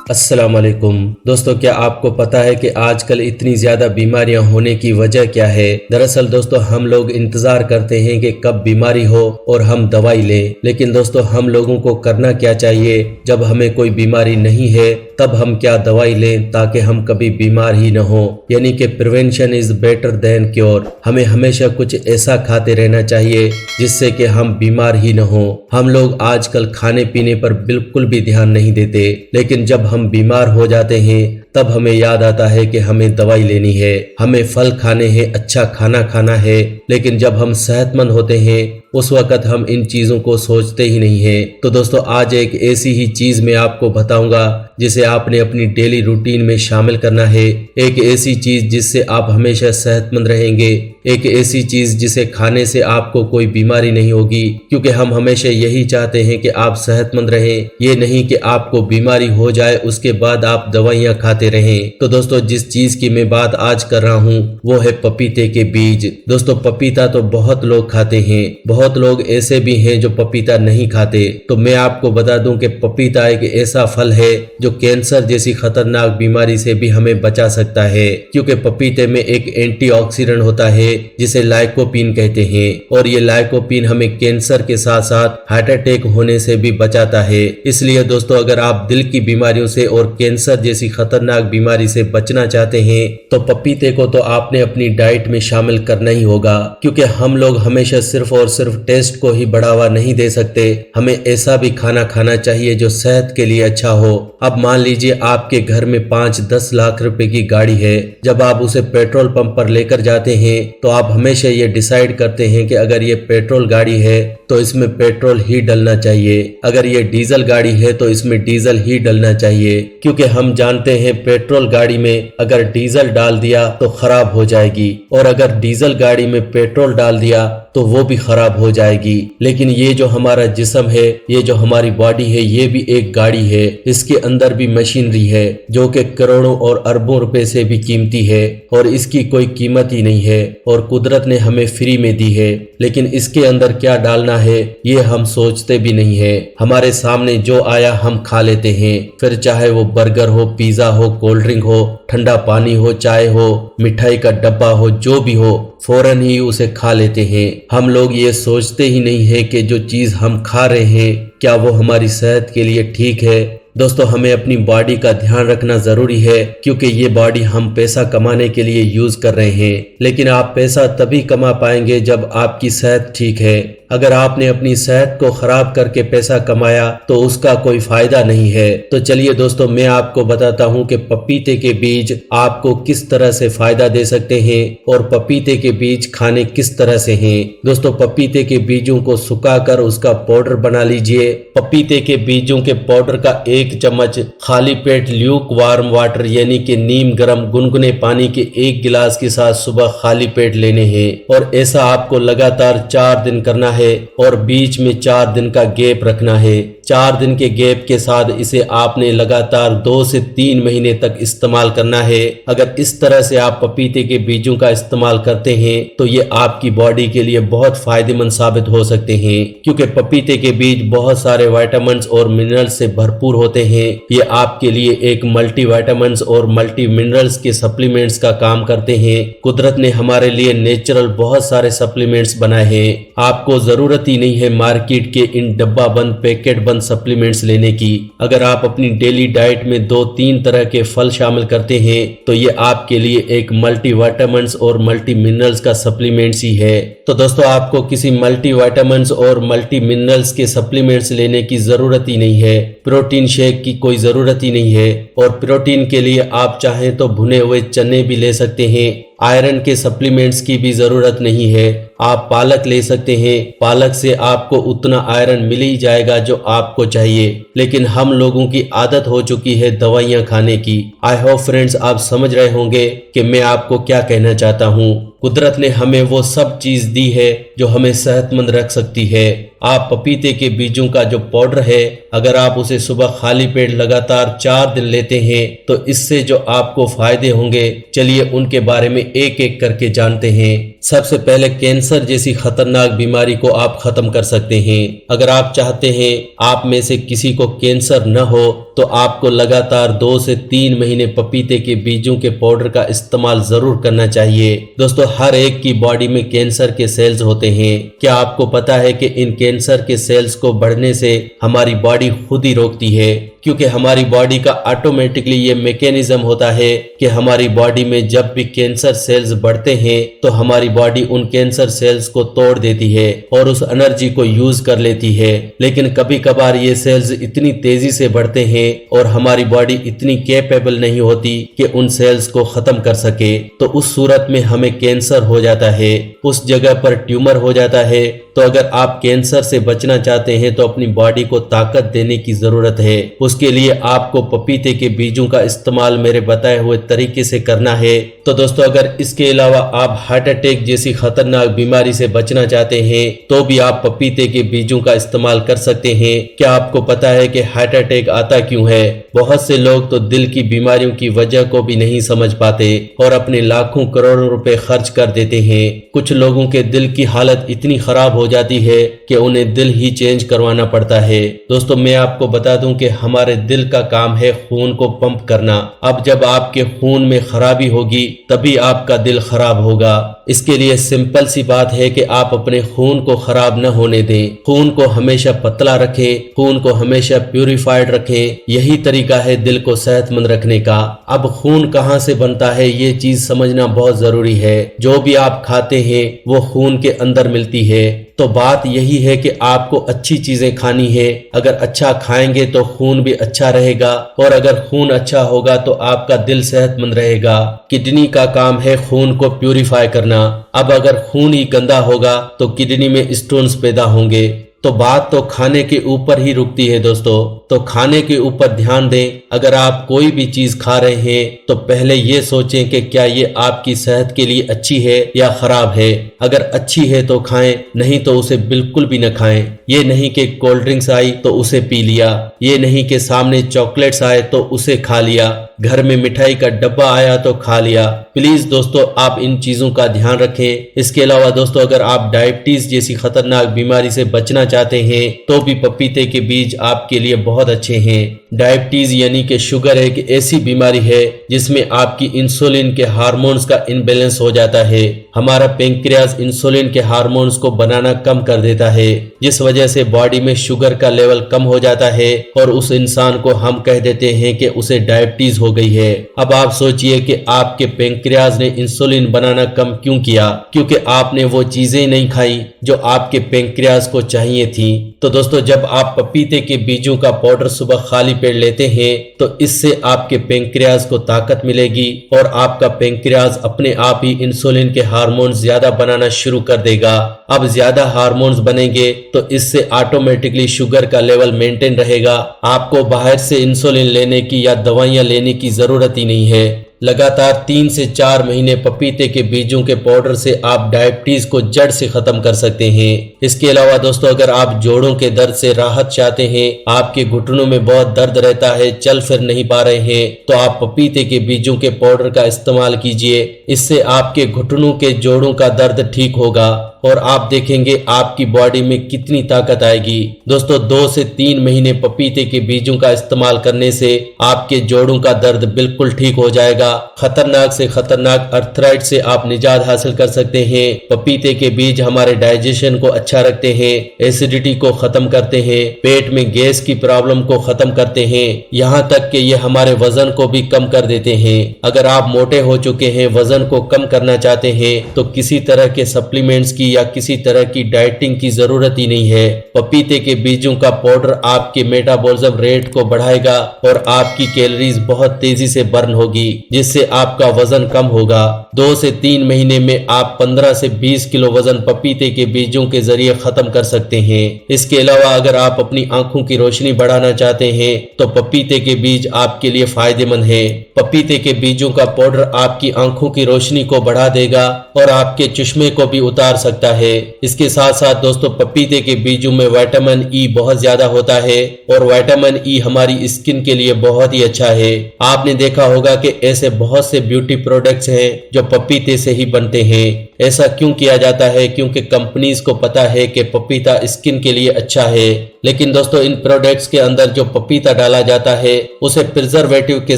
अस्सलाम वालेकुम दोस्तों, क्या आपको पता है कि आजकल इतनी ज्यादा बीमारियां होने की वजह क्या है। दरअसल दोस्तों, हम लोग इंतजार करते हैं कि कब बीमारी हो और हम दवाई लें, लेकिन दोस्तों हम लोगों को करना क्या चाहिए। जब हमें कोई बीमारी नहीं है तब हम क्या दवाई लें ताकि हम कभी बीमार ही न हो। यानी कि prevention is better than cure. हमें हमेशा कुछ ऐसा खाते रहना चाहिए जिससे कि हम बीमार ही न हो। हम लोग आजकल खाने पीने पर बिल्कुल भी ध्यान नहीं देते, लेकिन जब हम बीमार हो जाते हैं तब हमें याद आता है कि हमें दवाई लेनी है, हमें फल खाने हैं, अच्छा खाना खाना है। लेकिन जब हम सेहतमंद होते हैं उस वक्त हम इन चीजों को सोचते ही नहीं है। तो दोस्तों, आज एक ऐसी ही चीज मैं आपको बताऊंगा जिसे आपने अपनी डेली रूटीन में शामिल करना है। एक ऐसी चीज जिससे आप हमेशा सेहतमंद रहेंगे, एक ऐसी चीज जिसे खाने से आपको कोई बीमारी नहीं होगी, क्योंकि हम हमेशा यही चाहते हैं कि आप सेहतमंद रहें, ये नहीं कि आपको बीमारी हो जाए उसके बाद आप दवाइयां खाते रहें। तो दोस्तों, जिस चीज की मैं बात आज कर रहा हूँ वो है पपीते के बीज। दोस्तों, पपीता तो बहुत लोग खाते हैं, बहुत लोग ऐसे भी हैं जो पपीता नहीं खाते। तो मैं आपको बता दूं कि पपीता एक ऐसा फल है जो कैंसर जैसी खतरनाक बीमारी से भी हमें बचा सकता है, क्योंकि पपीते में एक एंटीऑक्सीडेंट होता है जिसे लाइकोपीन कहते हैं, और ये लाइकोपीन हमें कैंसर के साथ साथ हार्ट अटैक होने से भी बचाता है। इसलिए दोस्तों, अगर आप दिल की बीमारियों से और कैंसर जैसी खतरनाक बीमारी से बचना चाहते हैं तो पपीते को तो आपने अपनी डाइट में शामिल करना ही होगा, क्योंकि हम लोग हमेशा सिर्फ और सिर्फ टेस्ट को ही बढ़ावा नहीं दे सकते। हमें ऐसा भी खाना खाना चाहिए जो सेहत के लिए अच्छा हो। अब मान लीजिए आपके घर में 5-10 लाख रुपए की गाड़ी है। जब आप उसे पेट्रोल पंप पर लेकर जाते हैं तो आप हमेशा ये डिसाइड करते हैं कि अगर ये पेट्रोल गाड़ी है तो इसमें पेट्रोल ही डलना चाहिए, अगर ये डीजल गाड़ी है तो इसमें डीजल ही डलना चाहिए, क्योंकि हम जानते हैं पेट्रोल गाड़ी में अगर डीजल डाल दिया तो खराब हो जाएगी, और अगर डीजल गाड़ी में पेट्रोल डाल दिया तो वो भी खराब हो जाएगी। लेकिन ये जो हमारा जिस्म है, ये जो हमारी बॉडी है, ये भी एक गाड़ी है। इसके अंदर भी मशीनरी है जो कि करोड़ों और अरबों रुपए से भी कीमती है, और इसकी कोई कीमत ही नहीं है, और कुदरत ने हमें फ्री में दी है। लेकिन इसके अंदर क्या डालना है ये हम सोचते भी नहीं है। हमारे सामने जो आया हम खा लेते हैं, फिर चाहे वो बर्गर हो, पिज्जा हो, कोल्ड ड्रिंक हो, ठंडा पानी हो, चाय हो, मिठाई का डब्बा हो, जो भी हो, फौरन ही उसे खा लेते हैं। हम लोग ये सोचते ही नहीं है कि जो चीज हम खा रहे हैं क्या वो हमारी सेहत के लिए ठीक है। दोस्तों, हमें अपनी बॉडी का ध्यान रखना जरूरी है, क्योंकि ये बॉडी हम पैसा कमाने के लिए यूज कर रहे हैं, लेकिन आप पैसा तभी कमा पाएंगे जब आपकी सेहत ठीक है। अगर आपने अपनी सेहत को खराब करके पैसा कमाया तो उसका कोई फायदा नहीं है। तो चलिए दोस्तों, मैं आपको बताता हूँ कि पपीते के बीज आपको किस तरह से फायदा दे सकते हैं और पपीते के बीज खाने किस तरह से हैं। दोस्तों, पपीते के बीजों को सुखाकर उसका पाउडर बना लीजिए। पपीते के बीजों के पाउडर का 1 चम्मच खाली पेट ल्यूक वार्म वाटर यानी कि नीम गर्म गुनगुने पानी के 1 गिलास के साथ सुबह खाली पेट लेने हैं, और ऐसा आपको लगातार 4 दिन करना है, और बीच में 4 दिन का गैप रखना है। 4 दिन के गैप के साथ इसे आपने लगातार 2 से 3 महीने तक इस्तेमाल करना है। अगर इस तरह से आप पपीते के बीजों का इस्तेमाल करते हैं तो ये आपकी बॉडी के लिए बहुत फायदेमंद साबित हो सकते हैं, क्योंकि पपीते के बीज बहुत सारे विटामिन्स और मिनरल्स से भरपूर होते हैं। ये आपके लिए एक मल्टी विटामिन्स और मल्टी मिनरल्स के सप्लीमेंट्स का काम करते हैं। कुदरत ने हमारे लिए नेचुरल बहुत सारे सप्लीमेंट्स बनाए हैं। आपको जरूरत ही नहीं है मार्केट के इन डब्बा बंद पैकेट बंद सप्लीमेंट्स लेने की। अगर आप अपनी डेली डाइट में 2-3 तरह के फल शामिल करते हैं तो ये आपके लिए एक मल्टी विटामिन्स और मल्टी मिनरल्स का सप्लीमेंट्स ही है। तो दोस्तों, आपको किसी मल्टी विटामिन्स और मल्टी मिनरल्स के सप्लीमेंट्स लेने की जरूरत ही नहीं है। प्रोटीन शेक की कोई जरूरत ही नहीं है, और प्रोटीन के लिए आप चाहें तो भुने हुए चने भी ले सकते हैं। आयरन के सप्लीमेंट्स की भी जरूरत नहीं है। आप पालक ले सकते हैं, पालक से आपको उतना आयरन मिल ही जाएगा जो आपको चाहिए। लेकिन हम लोगों की आदत हो चुकी है दवाइयां खाने की। आई होप फ्रेंड्स आप समझ रहे होंगे कि मैं आपको क्या कहना चाहता हूँ। कुदरत ने हमें वो सब चीज दी है जो हमें सेहतमंद रख सकती है। आप पपीते के बीजों का जो पाउडर है, अगर आप उसे सुबह खाली पेट लगातार 4 दिन लेते हैं तो इससे जो आपको फायदे होंगे, चलिए उनके बारे में एक एक करके जानते हैं। सबसे पहले कैंसर जैसी खतरनाक बीमारी को आप खत्म कर सकते हैं। अगर आप चाहते हैं आप में से किसी को कैंसर न हो तो आपको लगातार 2 से 3 महीने पपीते के बीजों के पाउडर का इस्तेमाल जरूर करना चाहिए। दोस्तों, हर एक की बॉडी में कैंसर के सेल्स होते हैं। क्या आपको पता है कि इन कैंसर के सेल्स को बढ़ने से हमारी बॉडी खुद ही रोकती है? क्योंकि हमारी बॉडी का ऑटोमेटिकली ये मैकेनिज्म होता है कि हमारी बॉडी में जब भी कैंसर सेल्स बढ़ते हैं तो हमारी बॉडी उन कैंसर सेल्स को तोड़ देती है और उस एनर्जी को यूज कर लेती है। लेकिन कभी कभार ये सेल्स इतनी तेजी से बढ़ते हैं और हमारी बॉडी इतनी कैपेबल नहीं होती कि उन सेल्स को खत्म कर सके, तो उस सूरत में हमें कैंसर हो जाता है, उस जगह पर ट्यूमर हो जाता है। तो अगर आप कैंसर से बचना चाहते हैं तो अपनी बॉडी को ताकत देने की जरूरत है। उसके लिए आपको पपीते के बीजों का इस्तेमाल मेरे बताए हुए तरीके से करना है। तो दोस्तों, अगर इसके अलावा आप हार्ट अटैक जैसी खतरनाक बीमारी से बचना चाहते हैं तो भी आप पपीते के बीजों का इस्तेमाल कर सकते हैं। क्या आपको पता है कि हार्ट अटैक आता क्यों है? बहुत से लोग तो दिल की बीमारियों की वजह को भी नहीं समझ पाते और अपने लाखों करोड़ों रुपए खर्च कर देते हैं। कुछ लोगों के दिल की हालत इतनी खराब हो जाती है कि उन्हें दिल ही चेंज करवाना पड़ता है। दोस्तों, मैं आपको बता दूं कि हमारे दिल का काम है खून को पंप करना। अब जब आपके खून में खराबी होगी तभी आपका दिल खराब होगा। इसके लिए सिंपल सी बात है कि आप अपने खून को खराब न होने दें। खून को हमेशा पतला रखें, खून को हमेशा प्यूरिफाइड रखें। यही तरीका है दिल को सेहतमंद रखने का। अब खून कहाँ से बनता है ये चीज समझना बहुत जरूरी है। जो भी आप खाते हैं वो खून के अंदर मिलती है। तो बात यही है कि आपको अच्छी चीजें खानी है। अगर अच्छा खाएंगे तो खून भी अच्छा रहेगा और अगर खून अच्छा होगा तो आपका दिल सेहतमंद रहेगा। किडनी का काम है खून को प्यूरिफाई करना। अब अगर खून ही गंदा होगा तो किडनी में स्टोन्स पैदा होंगे। तो बात तो खाने के ऊपर ही रुकती है दोस्तों। तो खाने के ऊपर ध्यान दें। अगर आप कोई भी चीज खा रहे हैं तो पहले ये सोचें कि क्या ये आपकी सेहत के लिए अच्छी है या खराब है। अगर अच्छी है तो खाएं, नहीं तो उसे बिल्कुल भी न खाएं। ये नहीं कि कोल्ड ड्रिंक्स आई तो उसे पी लिया, ये नहीं कि सामने चॉकलेट्स आए तो उसे खा लिया, घर में मिठाई का डब्बा आया तो खा लिया। प्लीज दोस्तों, आप इन चीजों का ध्यान रखें। इसके अलावा दोस्तों, अगर आप डायबिटीज जैसी खतरनाक बीमारी से बचना चाहते हैं तो भी पपीते के बीज आपके लिए बहुत अच्छे हैं। डायबिटीज यानी कि शुगर एक ऐसी बीमारी है जिसमें आपकी इंसुलिन के हार्मोन्स का इनबैलेंस हो जाता है। हमारा पेंक्रियाज इंसुलिन के हार्मोन्स को बनाना कम कर देता है, जिस वजह से बॉडी में शुगर का लेवल कम हो जाता है और उस इंसान को हम कह देते हैं कि उसे डायबिटीज हो गई है। अब आप सोचिए कि आपके पेंक्रियाज ने इंसुलिन बनाना कम क्यों किया? क्योंकि आपने वो चीजें नहीं खाई जो आपके पेंक्रियाज को चाहिए थी। तो दोस्तों, जब आप पपीते के बीजों का पाउडर सुबह खाली पेट लेते हैं तो इससे आपके पेंक्रियाज को ताकत मिलेगी और आपका पेंक्रियाज अपने आप ही इंसुलिन के हार्मोन्स ज्यादा बनाना शुरू कर देगा। अब ज्यादा हार्मोन्स बनेंगे तो इससे ऑटोमेटिकली शुगर का लेवल मेंटेन रहेगा। आपको बाहर से इंसुलिन लेने की या दवाइयां लेने की जरूरत ही नहीं है। लगातार 3 से 4 महीने पपीते के बीजों के पाउडर से आप डायबिटीज को जड़ से खत्म कर सकते हैं। इसके अलावा दोस्तों, अगर आप जोड़ों के दर्द से राहत चाहते हैं, आपके घुटनों में बहुत दर्द रहता है, चल फिर नहीं पा रहे हैं, तो आप पपीते के बीजों के पाउडर का इस्तेमाल कीजिए। इससे आपके घुटनों के जोड़ों का दर्द ठीक होगा और आप देखेंगे आपकी बॉडी में कितनी ताकत आएगी। दोस्तों, 2 से 3 महीने पपीते के बीजों का इस्तेमाल करने से आपके जोड़ों का दर्द बिल्कुल ठीक हो जाएगा। खतरनाक से खतरनाक अर्थराइट से आप निजात हासिल कर सकते हैं। पपीते के बीज हमारे डाइजेशन को अच्छा रखते हैं, एसिडिटी को खत्म करते हैं, पेट में गैस की प्रॉब्लम को खत्म करते हैं, यहाँ तक कि ये हमारे वजन को भी कम कर देते हैं। अगर आप मोटे हो चुके हैं, वजन को कम करना चाहते हैं, तो किसी तरह के सप्लीमेंट्स की या किसी तरह की डाइटिंग की जरूरत ही नहीं है। पपीते के बीजों का पाउडर आपके मेटाबॉलिज्म रेट को बढ़ाएगा और आपकी कैलोरीज बहुत तेजी से बर्न होगी, जिससे आपका वजन कम होगा। 2 से 3 महीने में आप 15 से 20 किलो वजन पपीते के बीजों के जरिए लिए खत्म कर सकते हैं। इसके अलावा अगर आप अपनी आंखों की रोशनी बढ़ाना चाहते हैं तो पपीते के बीज आपके लिए फायदेमंद है। पपीते के बीजों का पाउडर आपकी आंखों की रोशनी को बढ़ा देगा और आपके चश्मे को भी उतार सकता है। इसके साथ साथ दोस्तों पपीते के बीजों में विटामिन ई बहुत ज्यादा होता है और विटामिन ई हमारी स्किन के लिए बहुत ही अच्छा है। आपने देखा होगा कि ऐसे बहुत से ब्यूटी प्रोडक्ट्स हैं जो पपीते से ही बनते हैं। ऐसा क्यों किया जाता है? क्योंकि कंपनीज को पता है कि पपीता स्किन के लिए अच्छा है। लेकिन दोस्तों इन प्रोडक्ट्स के अंदर जो पपीता डाला जाता है उसे प्रिजर्वेटिव के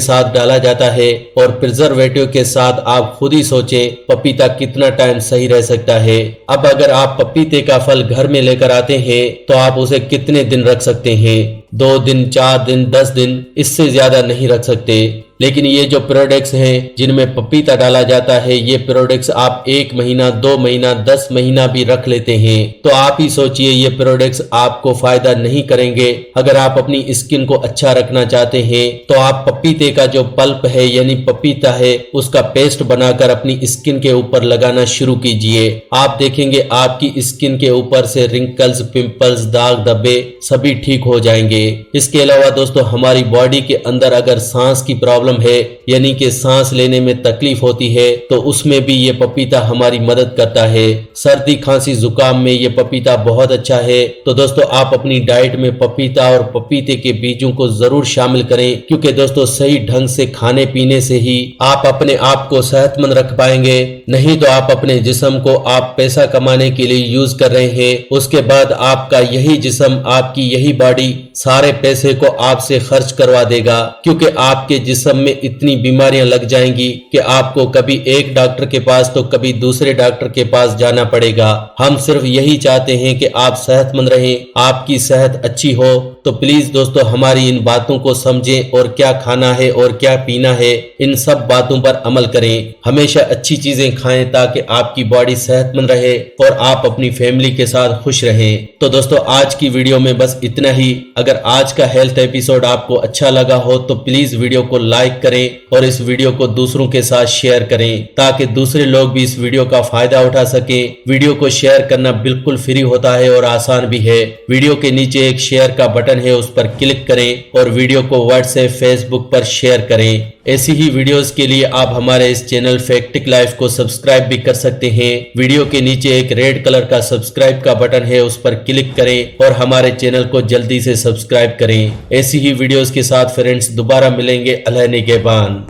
साथ डाला जाता है और प्रिजर्वेटिव के साथ आप खुद ही सोचें पपीता कितना टाइम सही रह सकता है। अब अगर आप पपीते का फल घर में लेकर आते हैं तो आप उसे कितने दिन रख सकते हैं? 2 दिन, 4 दिन, 10 दिन, इससे ज्यादा नहीं रख सकते। लेकिन ये जो प्रोडक्ट्स हैं जिनमें पपीता डाला जाता है ये प्रोडक्ट्स आप 1 महीना, 2 महीना, 10 महीना भी रख लेते हैं। तो आप ही सोचिए ये प्रोडक्ट्स आपको फायदा नहीं करेंगे। अगर आप अपनी स्किन को अच्छा रखना चाहते हैं तो आप पपीते का जो पल्प है यानी पपीता है उसका पेस्ट बनाकर अपनी स्किन के ऊपर लगाना शुरू कीजिए। आप देखेंगे आपकी स्किन के ऊपर से रिंकल्स, पिंपल्स, दाग धब्बे सभी ठीक हो जाएंगे। इसके अलावा दोस्तों हमारी बॉडी के अंदर अगर सांस की प्रॉब्लम है यानी कि सांस लेने में तकलीफ होती है तो उसमें भी ये पपीता हमारी मदद करता है। सर्दी, खांसी, जुकाम में ये पपीता बहुत अच्छा है। तो दोस्तों आप अपनी डाइट में पपीता और पपीते के बीजों को जरूर शामिल करें क्योंकि दोस्तों सही ढंग से खाने पीने से ही आप अपने आप को सेहतमंद रख पाएंगे। नहीं तो आप अपने जिस्म को आप पैसा कमाने के लिए यूज कर रहे हैं, उसके बाद आपका यही जिस्म, आपकी यही बॉडी सारे पैसे को आपसे खर्च करवा देगा क्योंकि आपके जिस्म में इतनी बीमारियां लग जाएंगी कि आपको कभी एक डॉक्टर के पास तो कभी दूसरे डॉक्टर के पास जाना पड़ेगा। हम सिर्फ यही चाहते हैं कि आप सेहतमंद रहें, आपकी सेहत अच्छी हो। तो प्लीज दोस्तों हमारी इन बातों को समझें और क्या खाना है और क्या पीना है इन सब बातों पर अमल करें। हमेशा अच्छी चीजें खाएं ताकि आपकी बॉडी सेहतमंद रहे और आप अपनी फैमिली के साथ खुश रहें। तो दोस्तों आज की वीडियो में बस इतना ही। अगर आज का हेल्थ एपिसोड आपको अच्छा लगा हो तो प्लीज वीडियो को लाइक करें और इस वीडियो को दूसरों के साथ शेयर करें ताकि दूसरे लोग भी इस वीडियो का फायदा उठा सके। वीडियो को शेयर करना बिल्कुल फ्री होता है और आसान भी है। वीडियो के नीचे एक शेयर का बटन है, उस पर क्लिक करें और वीडियो को व्हाट्सएप, फेसबुक पर शेयर करें। ऐसी ही वीडियोस के लिए आप हमारे इस चैनल फैक्टिक लाइफ को सब्सक्राइब भी कर सकते हैं। वीडियो के नीचे एक रेड कलर का सब्सक्राइब का बटन है, उस पर क्लिक करें और हमारे चैनल को जल्दी से सब्सक्राइब करें। ऐसी ही वीडियोस के साथ फ्रेंड्स दोबारा मिलेंगे। अल्लाह निगहबान।